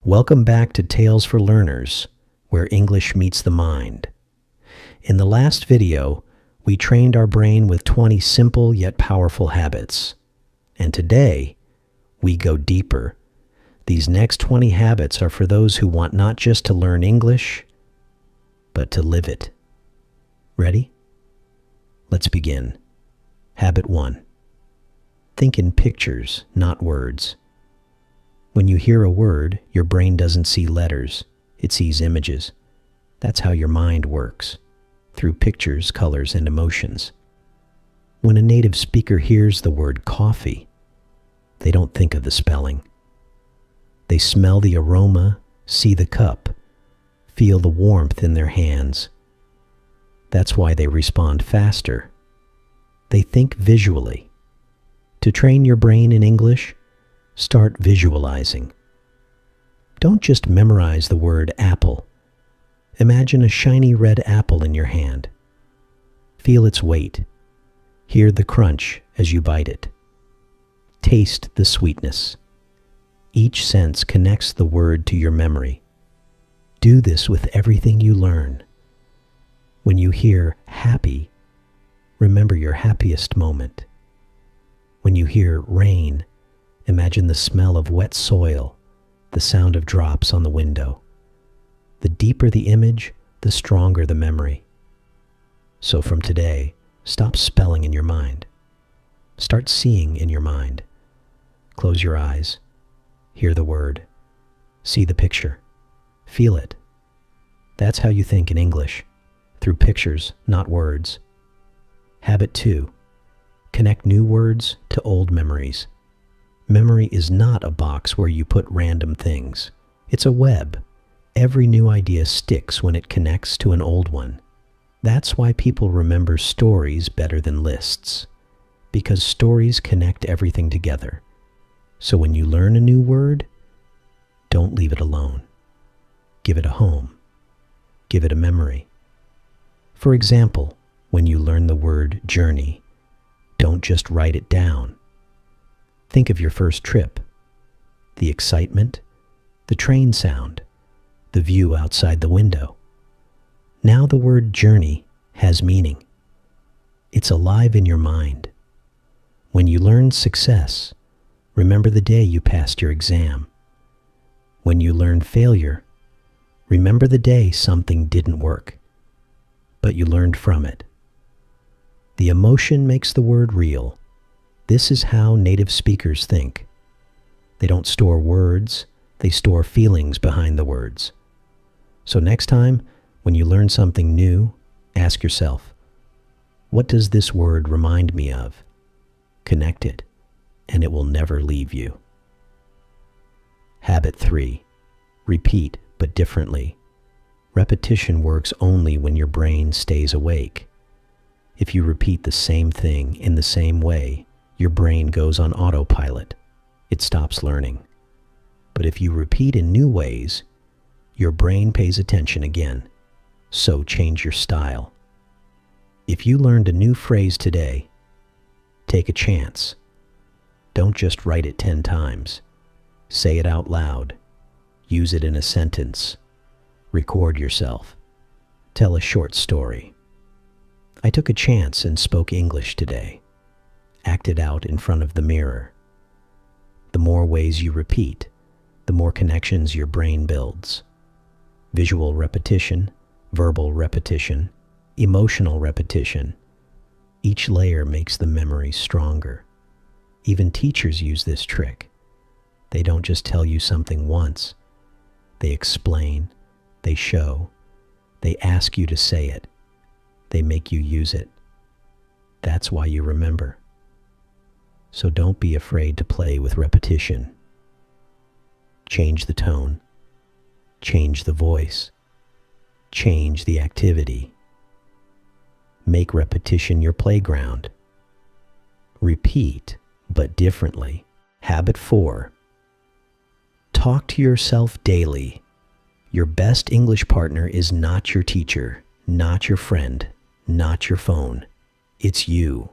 Welcome back to Tales for Learners, where English meets the mind. In the last video, we trained our brain with 20 simple yet powerful habits. And today, we go deeper. These next 20 habits are for those who want not just to learn English, but to live it. Ready? Let's begin. Habit 1. Think in pictures, not words. When you hear a word, your brain doesn't see letters, it sees images. That's how your mind works, through pictures, colors, and emotions. When a native speaker hears the word coffee, they don't think of the spelling. They smell the aroma, see the cup, feel the warmth in their hands. That's why they respond faster. They think visually. To train your brain in English, start visualizing. Don't just memorize the word apple. Imagine a shiny red apple in your hand. Feel its weight. Hear the crunch as you bite it. Taste the sweetness. Each sense connects the word to your memory. Do this with everything you learn. When you hear happy, remember your happiest moment. When you hear rain, imagine the smell of wet soil, the sound of drops on the window. The deeper the image, the stronger the memory. So from today, stop spelling in your mind. Start seeing in your mind. Close your eyes. Hear the word. See the picture. Feel it. That's how you think in English, through pictures, not words. Habit 2. Connect new words to old memories. Memory is not a box where you put random things. It's a web. Every new idea sticks when it connects to an old one. That's why people remember stories better than lists, because stories connect everything together. So when you learn a new word, don't leave it alone. Give it a home. Give it a memory. For example, when you learn the word journey, don't just write it down. Think of your first trip, the excitement, the train sound, the view outside the window. Now the word journey has meaning. It's alive in your mind. When you learn success, remember the day you passed your exam. When you learn failure, remember the day something didn't work, but you learned from it. The emotion makes the word real. This is how native speakers think. They don't store words, they store feelings behind the words. So next time, when you learn something new, ask yourself, what does this word remind me of? Connect it, and it will never leave you. Habit 3. Repeat, but differently. Repetition works only when your brain stays awake. If you repeat the same thing in the same way, your brain goes on autopilot. It stops learning. But if you repeat in new ways, your brain pays attention again. So change your style. If you learned a new phrase today, take a chance. Don't just write it 10 times. Say it out loud. Use it in a sentence. Record yourself. Tell a short story. I took a chance and spoke English today. Act it out in front of the mirror. The more ways you repeat, the more connections your brain builds. Visual repetition, verbal repetition, emotional repetition. Each layer makes the memory stronger. Even teachers use this trick. They don't just tell you something once. They explain, they show, they ask you to say it, they make you use it. That's why you remember. So don't be afraid to play with repetition. Change the tone. Change the voice. Change the activity. Make repetition your playground. Repeat, but differently. Habit 4. Talk to yourself daily. Your best English partner is not your teacher, not your friend, not your phone. It's you.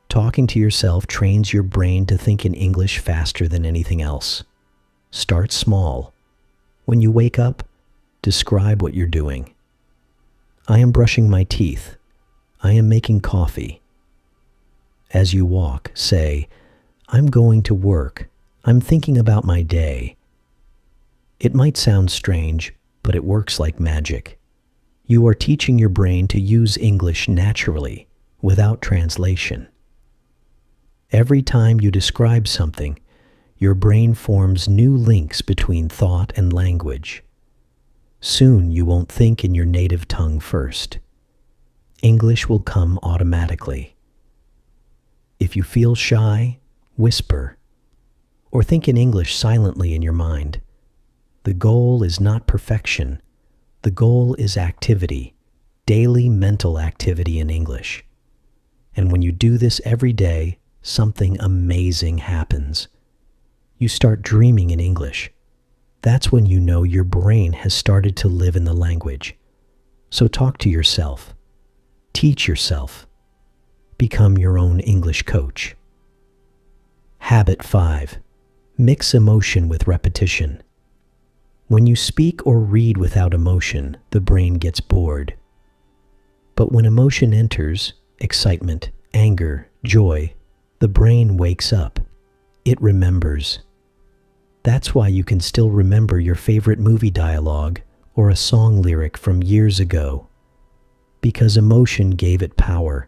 Talking to yourself trains your brain to think in English faster than anything else. Start small. When you wake up, describe what you're doing. I am brushing my teeth. I am making coffee. As you walk, say, I'm going to work. I'm thinking about my day. It might sound strange, but it works like magic. You are teaching your brain to use English naturally, without translation. Every time you describe something, your brain forms new links between thought and language. Soon you won't think in your native tongue first. English will come automatically. If you feel shy, whisper, or think in English silently in your mind. The goal is not perfection. The goal is activity, daily mental activity in English. And when you do this every day, something amazing happens. You start dreaming in English. That's when you know your brain has started to live in the language. So talk to yourself. Teach yourself. Become your own English coach. Habit 5. Mix emotion with repetition. When you speak or read without emotion, the brain gets bored. But when emotion enters, excitement, anger, joy, the brain wakes up. It remembers. That's why you can still remember your favorite movie dialogue or a song lyric from years ago, because emotion gave it power.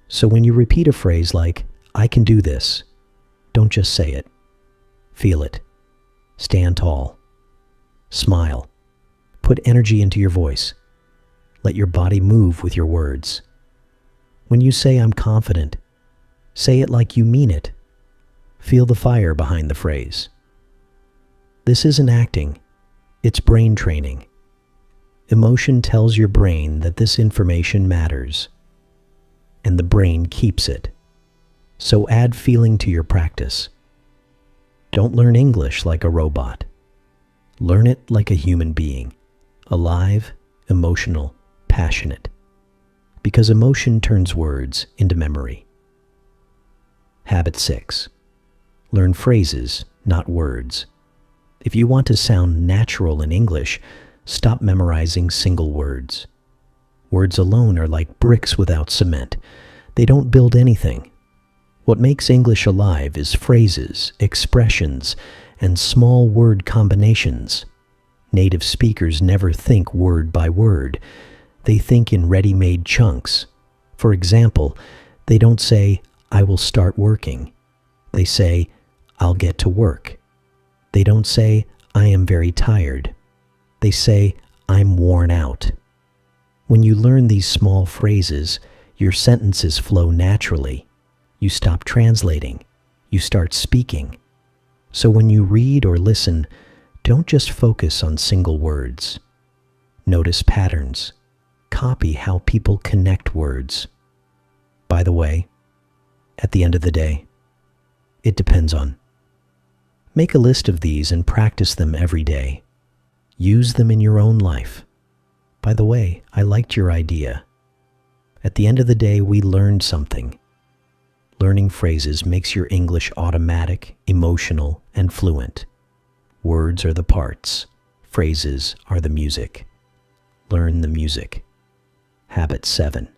So when you repeat a phrase like, I can do this, don't just say it. Feel it. Stand tall. Smile. Put energy into your voice. Let your body move with your words. When you say, I'm confident, say it like you mean it. Feel the fire behind the phrase. This isn't acting, it's brain training. Emotion tells your brain that this information matters, and the brain keeps it. So add feeling to your practice. Don't learn English like a robot. Learn it like a human being, alive, emotional, passionate. Because emotion turns words into memory. Habit 6. Learn phrases, not words. If you want to sound natural in English, stop memorizing single words. Words alone are like bricks without cement. They don't build anything. What makes English alive is phrases, expressions, and small word combinations. Native speakers never think word by word. They think in ready-made chunks. For example, they don't say, I will start working. They say, I'll get to work. They don't say, I am very tired. They say, I'm worn out. When you learn these small phrases, your sentences flow naturally. You stop translating. You start speaking. So when you read or listen, don't just focus on single words. Notice patterns. Copy how people connect words. By the way, at the end of the day, it depends on. Make a list of these and practice them every day. Use them in your own life. By the way, I liked your idea. At the end of the day, we learned something. Learning phrases makes your English automatic, emotional, and fluent. Words are the parts. Phrases are the music. Learn the music. Habit 7.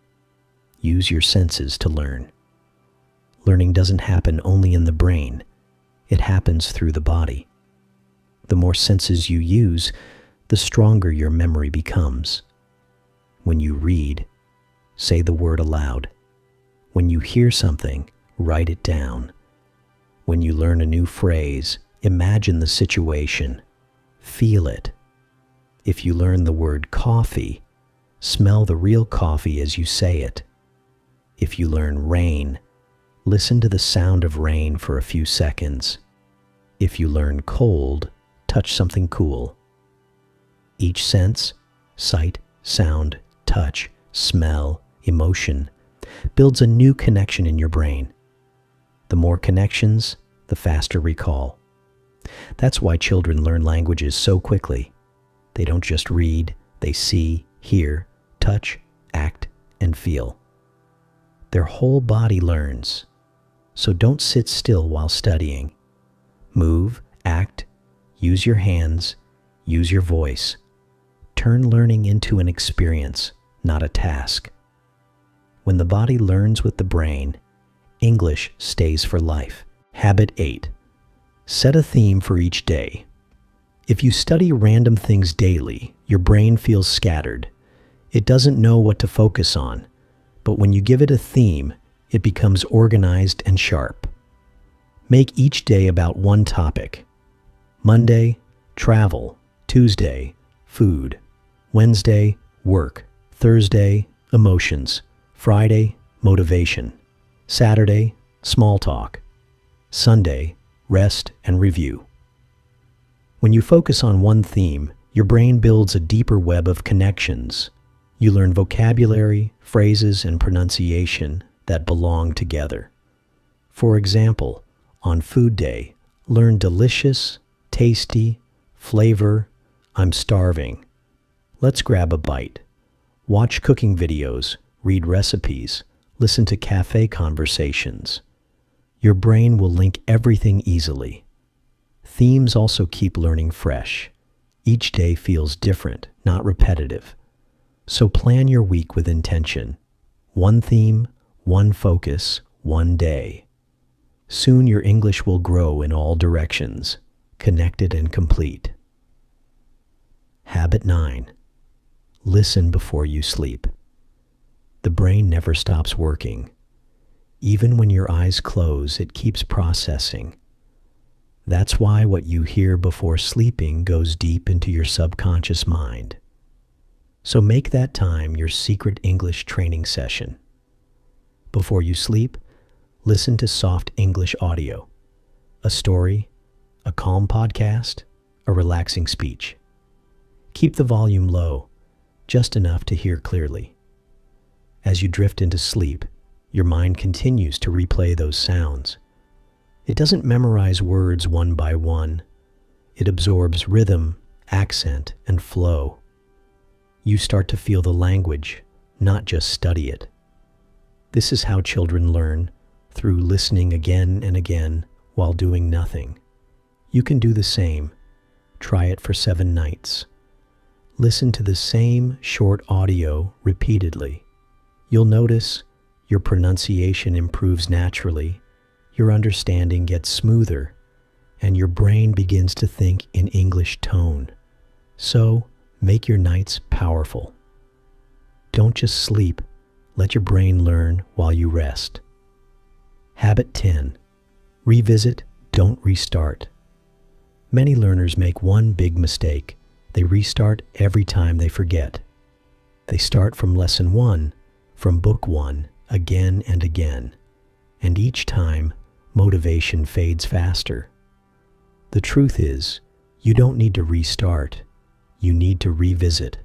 Use your senses to learn. Learning doesn't happen only in the brain. It happens through the body. The more senses you use, the stronger your memory becomes. When you read, say the word aloud. When you hear something, write it down. When you learn a new phrase, imagine the situation. Feel it. If you learn the word coffee, smell the real coffee as you say it. If you learn rain, listen to the sound of rain for a few seconds. If you learn cold, touch something cool. Each sense, sight, sound, touch, smell, emotion, builds a new connection in your brain. The more connections, the faster recall. That's why children learn languages so quickly. They don't just read, they see, hear, touch, act, and feel. Their whole body learns. So don't sit still while studying. Move, act, use your hands, Use your voice. Turn learning into an experience, not a task. When the body learns with the brain, English stays for life. Habit 8. Set a theme for each day. If you study random things daily, your brain feels scattered. It doesn't know what to focus on, but when you give it a theme, it becomes organized and sharp. Make each day about one topic. Monday, travel. Tuesday, food. Wednesday, work. Thursday, emotions. Friday, motivation. Saturday, small talk. Sunday, rest and review. When you focus on one theme, your brain builds a deeper web of connections. You learn vocabulary, phrases, and pronunciation that belong together. For example, on food day, learn delicious, tasty, flavor, I'm starving. Let's grab a bite. Watch cooking videos, read recipes, listen to cafe conversations. Your brain will link everything easily. Themes also keep learning fresh. Each day feels different, not repetitive. So plan your week with intention. One theme, one focus, one day. Soon your English will grow in all directions, connected and complete. Habit 9. Listen before you sleep. The brain never stops working. Even when your eyes close, it keeps processing. That's why what you hear before sleeping goes deep into your subconscious mind. So make that time your secret English training session. Before you sleep, listen to soft English audio, a story, a calm podcast, a relaxing speech. Keep the volume low, just enough to hear clearly. As you drift into sleep, your mind continues to replay those sounds. It doesn't memorize words one by one. It absorbs rhythm, accent, and flow. You start to feel the language, not just study it. This is how children learn, through listening again and again while doing nothing. You can do the same. Try it for 7 nights. Listen to the same short audio repeatedly. You'll notice your pronunciation improves naturally, your understanding gets smoother, and your brain begins to think in English tone. So, make your nights powerful. Don't just sleep. Let your brain learn while you rest. Habit 10. Revisit, don't restart. Many learners make one big mistake. They restart every time they forget. They start from lesson 1, from book 1, again and again. And each time, motivation fades faster. The truth is, you don't need to restart. You need to revisit.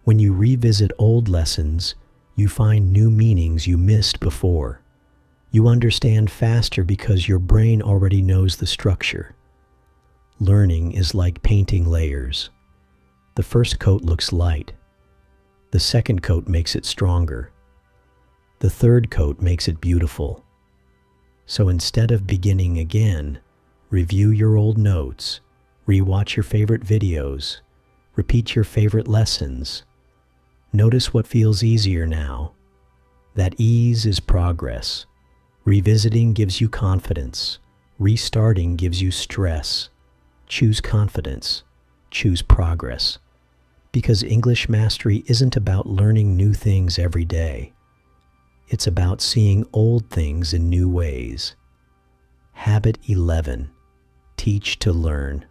When you revisit old lessons, you find new meanings you missed before. You understand faster because your brain already knows the structure. Learning is like painting layers. The first coat looks light. The second coat makes it stronger. The third coat makes it beautiful. So instead of beginning again, review your old notes, rewatch your favorite videos, repeat your favorite lessons. Notice what feels easier now. That ease is progress. Revisiting gives you confidence. Restarting gives you stress. Choose confidence. Choose progress. Because English mastery isn't about learning new things every day. It's about seeing old things in new ways. Habit 11. Teach to learn.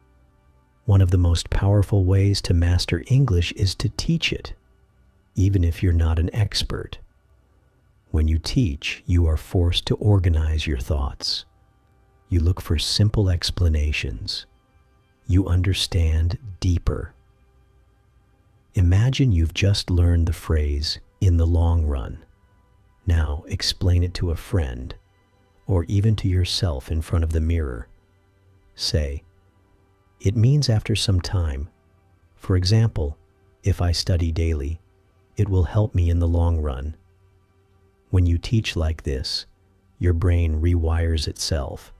One of the most powerful ways to master English is to teach it, even if you're not an expert. When you teach, you are forced to organize your thoughts. You look for simple explanations. You understand deeper. Imagine you've just learned the phrase, in the long run. Now explain it to a friend, or even to yourself in front of the mirror. Say, it means after some time. For example, if I study daily, it will help me in the long run. When you teach like this, your brain rewires itself.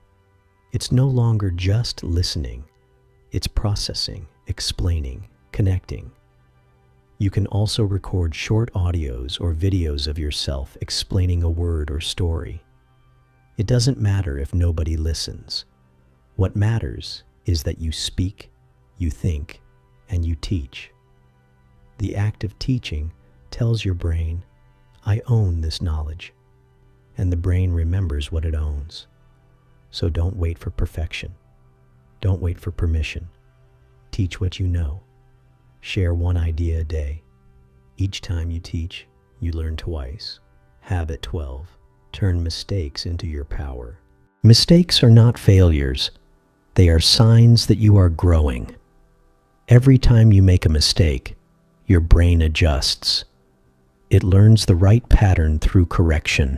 It's no longer just listening. It's processing, explaining, connecting. You can also record short audios or videos of yourself explaining a word or story. It doesn't matter if nobody listens. What matters is that you speak, you think, and you teach. The act of teaching tells your brain, I own this knowledge, and the brain remembers what it owns. So don't wait for perfection. Don't wait for permission. Teach what you know. Share one idea a day. Each time you teach, you learn twice. Habit 12. Turn mistakes into your power. Mistakes are not failures. They are signs that you are growing. Every time you make a mistake, your brain adjusts. It learns the right pattern through correction.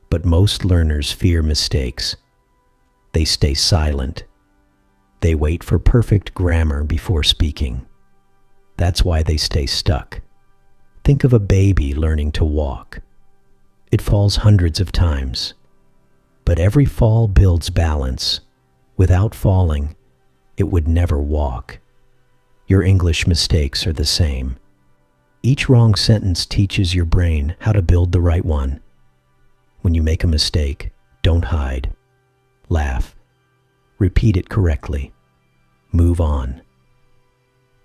But most learners fear mistakes. They stay silent. They wait for perfect grammar before speaking. That's why they stay stuck. Think of a baby learning to walk. It falls hundreds of times. But every fall builds balance. Without falling, it would never walk. Your English mistakes are the same. Each wrong sentence teaches your brain how to build the right one. When you make a mistake, don't hide. Laugh. Repeat it correctly. Move on.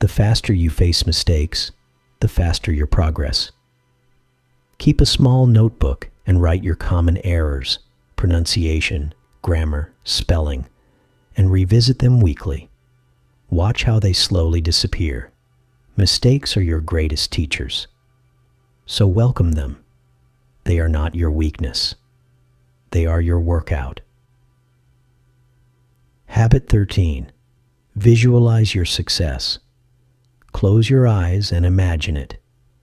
The faster you face mistakes, the faster your progress. Keep a small notebook and write your common errors, pronunciation, grammar, spelling, and revisit them weekly. Watch how they slowly disappear. Mistakes are your greatest teachers. So welcome them. They are not your weakness. They are your workout. Habit 13. Visualize your success. Close your eyes and imagine it.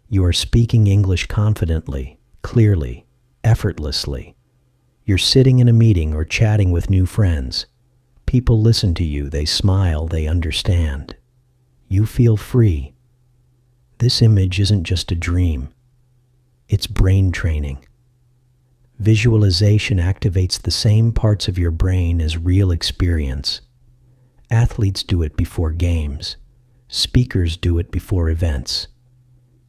You are speaking English confidently, clearly, effortlessly. You're sitting in a meeting or chatting with new friends. People listen to you, they smile, they understand. You feel free. This image isn't just a dream. It's brain training. Visualization activates the same parts of your brain as real experience. Athletes do it before games. Speakers do it before events.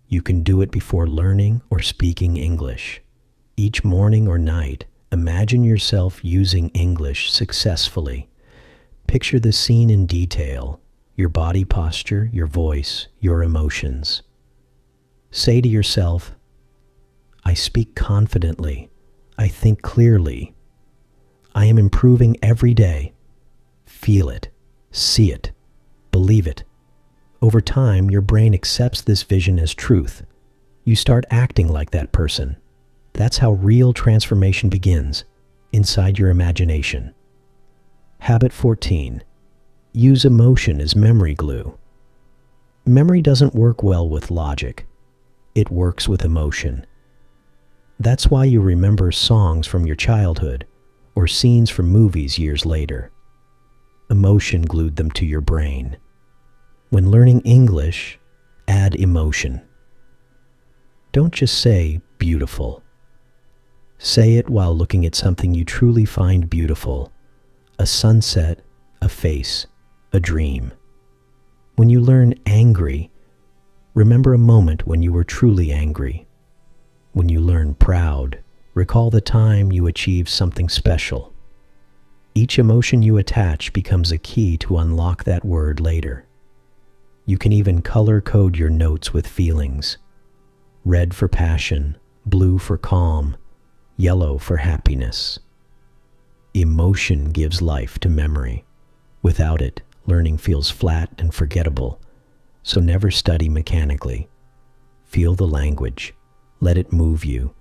You can do it before learning or speaking English. Each morning or night, imagine yourself using English successfully. Picture the scene in detail, your body posture, your voice, your emotions. Say to yourself, I speak confidently. I think clearly. I am improving every day. Feel it. See it. Believe it. Over time, your brain accepts this vision as truth. You start acting like that person. That's how real transformation begins, inside your imagination. Habit 14. Use emotion as memory glue. Memory doesn't work well with logic. It works with emotion. That's why you remember songs from your childhood or scenes from movies years later. Emotion glued them to your brain. When learning English, add emotion. Don't just say beautiful. Say it while looking at something you truly find beautiful. A sunset, a face, a dream. When you learn angry, remember a moment when you were truly angry. When you learn proud, recall the time you achieved something special. Each emotion you attach becomes a key to unlock that word later. You can even color code your notes with feelings. Red for passion, blue for calm, yellow for happiness. Emotion gives life to memory. Without it, learning feels flat and forgettable. So never study mechanically. Feel the language. Let it move you.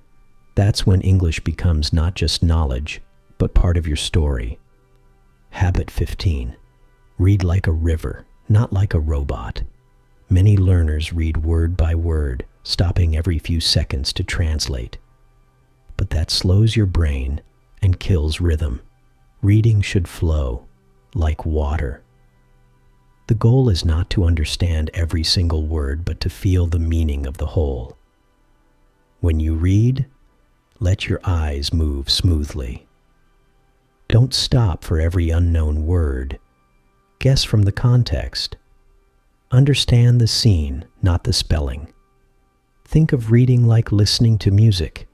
That's when English becomes not just knowledge, but part of your story. Habit 15. Read like a river, not like a robot. Many learners read word by word, stopping every few seconds to translate. But that slows your brain and kills rhythm. Reading should flow, like water. The goal is not to understand every single word, but to feel the meaning of the whole. When you read, let your eyes move smoothly. Don't stop for every unknown word. Guess from the context. Understand the scene, not the spelling. Think of reading like listening to music.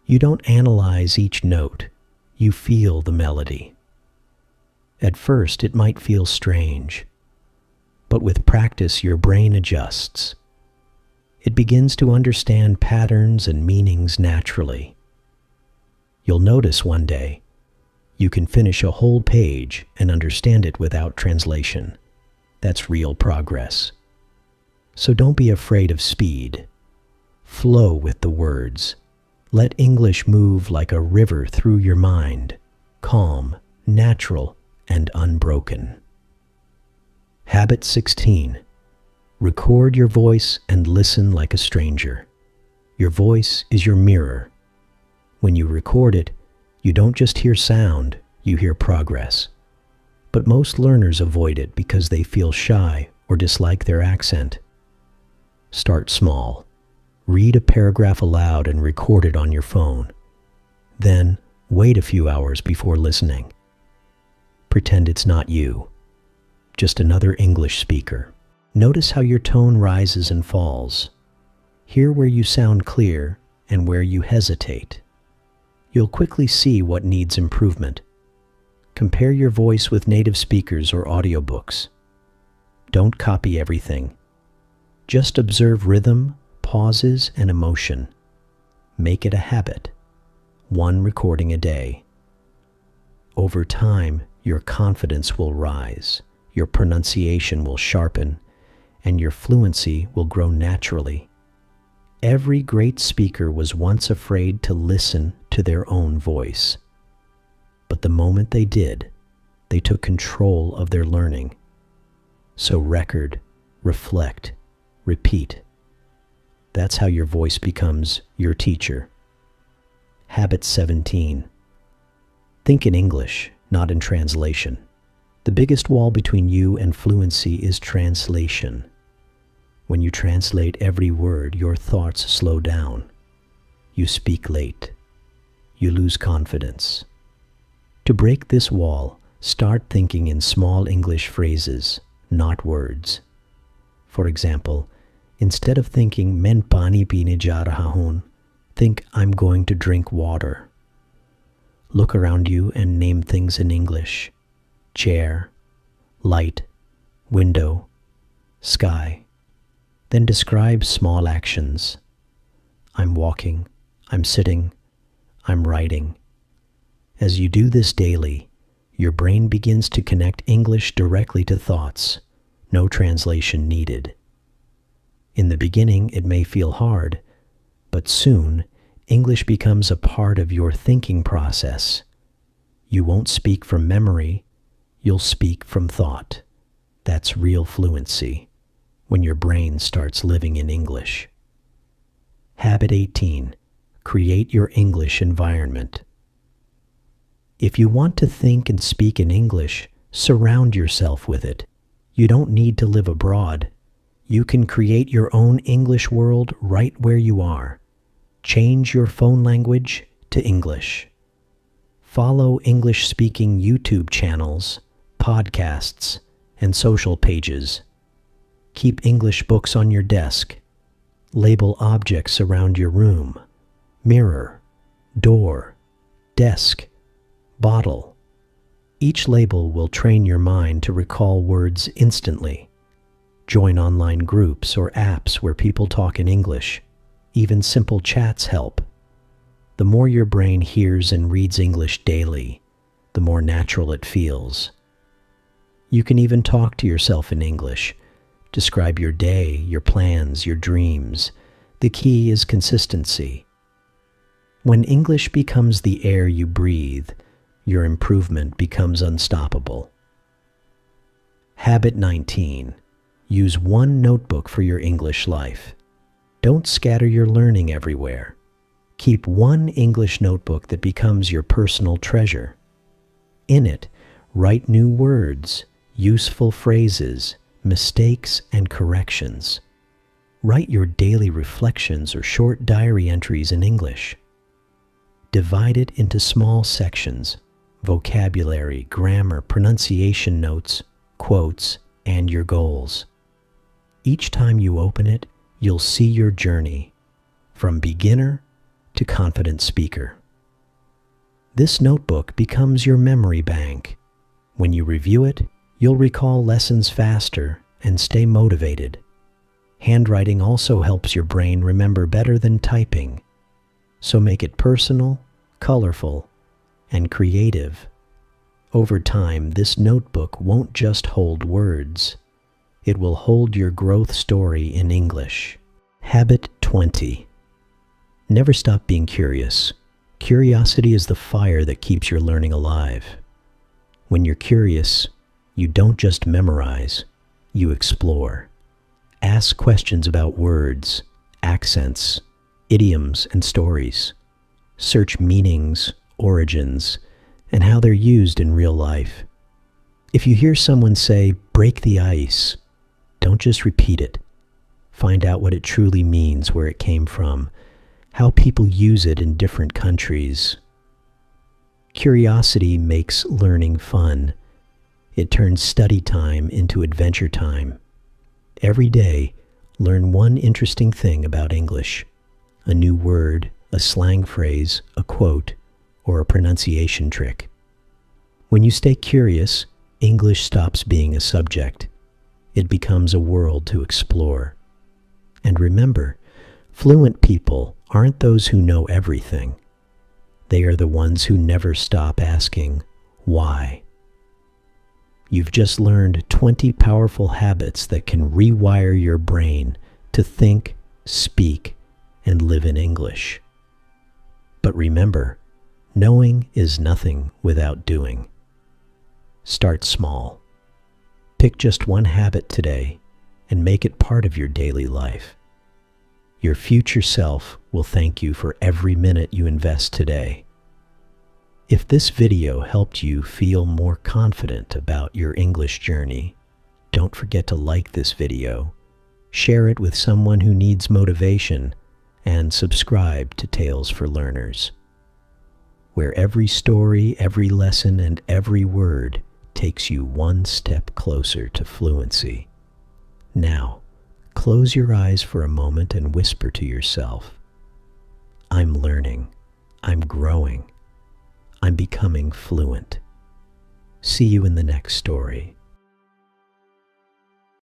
You don't analyze each note, you feel the melody. At first, it might feel strange, but with practice, your brain adjusts. It begins to understand patterns and meanings naturally. You'll notice one day, you can finish a whole page and understand it without translation. That's real progress. So don't be afraid of speed. Flow with the words. Let English move like a river through your mind, calm, natural, and unbroken. Habit 16. Record your voice and listen like a stranger. Your voice is your mirror. When you record it, you don't just hear sound, you hear progress. But most learners avoid it because they feel shy or dislike their accent. Start small. Read a paragraph aloud and record it on your phone. Then, wait a few hours before listening. Pretend it's not you, just another English speaker. Notice how your tone rises and falls. Hear where you sound clear and where you hesitate. You'll quickly see what needs improvement. Compare your voice with native speakers or audiobooks. Don't copy everything. Just observe rhythm, pauses, and emotion. Make it a habit, one recording a day. Over time, your confidence will rise, your pronunciation will sharpen, and your fluency will grow naturally. Every great speaker was once afraid to listen to their own voice. But the moment they did, they took control of their learning. So record, reflect, repeat. That's how your voice becomes your teacher. Habit 17. Think in English, not in translation. The biggest wall between you and fluency is translation. When you translate every word, your thoughts slow down. You speak late. You lose confidence. To break this wall, start thinking in small English phrases, not words. For example, instead of thinking "Main pani peene ja raha hoon," think "I'm going to drink water." Look around you and name things in English. Chair, light, window, sky. Then describe small actions. I'm walking, I'm sitting, I'm writing. As you do this daily, your brain begins to connect English directly to thoughts, no translation needed. In the beginning, it may feel hard, but soon, English becomes a part of your thinking process. You won't speak from memory, you'll speak from thought. That's real fluency, when your brain starts living in English. Habit 18. Create your English environment. If you want to think and speak in English, surround yourself with it. You don't need to live abroad. You can create your own English world right where you are. Change your phone language to English. Follow English-speaking YouTube channels, podcasts, and social pages. Keep English books on your desk. Label objects around your room: mirror, door, desk, bottle. Each label will train your mind to recall words instantly. Join online groups or apps where people talk in English. Even simple chats help. The more your brain hears and reads English daily, the more natural it feels. You can even talk to yourself in English. Describe your day, your plans, your dreams. The key is consistency. When English becomes the air you breathe, your improvement becomes unstoppable. Habit 19. Use one notebook for your English life. Don't scatter your learning everywhere. Keep one English notebook that becomes your personal treasure. In it, write new words, useful phrases, mistakes, and corrections. Write your daily reflections or short diary entries in English. Divide it into small sections: vocabulary, grammar, pronunciation notes, quotes, and your goals. Each time you open it, you'll see your journey from beginner to confident speaker. This notebook becomes your memory bank. When you review it, you'll recall lessons faster and stay motivated. Handwriting also helps your brain remember better than typing, so make it personal, colorful, and creative. Over time, this notebook won't just hold words. It will hold your growth story in English. Habit 20. Never stop being curious. Curiosity is the fire that keeps your learning alive. When you're curious, you don't just memorize, you explore. Ask questions about words, accents, idioms, and stories. Search meanings, origins, and how they're used in real life. If you hear someone say, "break the ice," don't just repeat it. Find out what it truly means, where it came from, how people use it in different countries. Curiosity makes learning fun. It turns study time into adventure time. Every day, learn one interesting thing about English. A new word, a slang phrase, a quote, or a pronunciation trick. When you stay curious, English stops being a subject. It becomes a world to explore. And remember, fluent people aren't those who know everything. They are the ones who never stop asking, why? You've just learned 20 powerful habits that can rewire your brain to think, speak, and live in English. But remember, knowing is nothing without doing. Start small. Pick just one habit today and make it part of your daily life. Your future self will thank you for every minute you invest today. If this video helped you feel more confident about your English journey, don't forget to like this video, share it with someone who needs motivation, and subscribe to Tales for Learners, where every story, every lesson, and every word takes you one step closer to fluency. Now, close your eyes for a moment and whisper to yourself, "I'm learning, I'm growing, I'm becoming fluent." See you in the next story.